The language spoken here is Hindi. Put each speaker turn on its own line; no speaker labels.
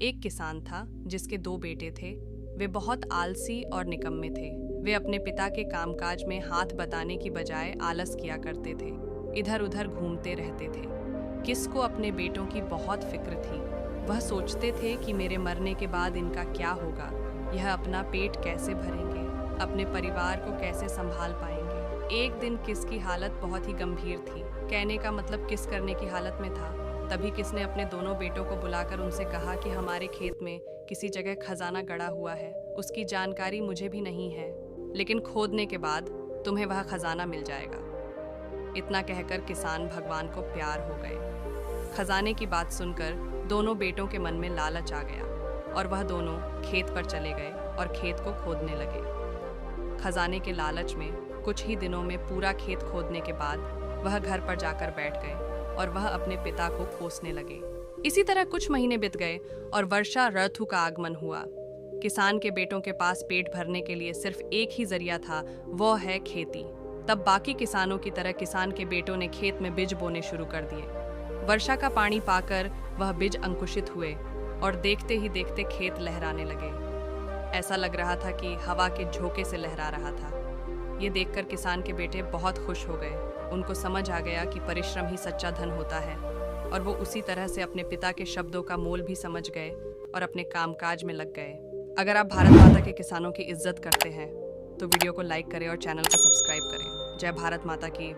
एक किसान था जिसके 2 बेटे थे। वे बहुत आलसी और निकम्मे थे। वे अपने पिता के कामकाज में हाथ बटाने की बजाय आलस किया करते थे, इधर उधर घूमते रहते थे। किस को अपने बेटों की बहुत फिक्र थी। वह सोचते थे कि मेरे मरने के बाद इनका क्या होगा, यह अपना पेट कैसे भरेंगे, अपने परिवार को कैसे संभाल पाएंगे। एक दिन किस की हालत बहुत ही गंभीर थी। कहने का मतलब किस करने की हालत में था। तभी किस ने अपने दोनों बेटों को बुलाकर उनसे कहा कि हमारे खेत में किसी जगह खजाना गड़ा हुआ है। उसकी जानकारी मुझे भी नहीं है, लेकिन खोदने के बाद तुम्हें वह खजाना मिल जाएगा। इतना कहकर किसान भगवान को प्यार हो गए। खजाने की बात सुनकर दोनों बेटों के मन में लालच आ गया और वह दोनों खेत पर चले गए और खेत को खोदने लगे। खजाने के लालच में कुछ ही दिनों में पूरा खेत खोदने के बाद वह घर पर जाकर बैठ गए और वह अपने पिता को कोसने लगे। इसी तरह कुछ महीने बीत गए और वर्षा ऋतु का आगमन हुआ। किसान के बेटों के पास पेट भरने के लिए सिर्फ एक ही जरिया था, वो है खेती। तब बाकी किसानों की तरह किसान के बेटों ने खेत में बीज बोने शुरू कर दिए। वर्षा का पानी पाकर वह बीज अंकुशित हुए और देखते ही देखते खेत लहराने लगे। ऐसा लग रहा था कि हवा के झोंके से लहरा रहा था। ये देखकर किसान के बेटे बहुत खुश हो गए। उनको समझ आ गया कि परिश्रम ही सच्चा धन होता है और वो उसी तरह से अपने पिता के शब्दों का मोल भी समझ गए और अपने कामकाज में लग गए। अगर आप भारत माता के किसानों की इज्जत करते हैं तो वीडियो को लाइक करें और चैनल को सब्सक्राइब करें। जय भारत माता की।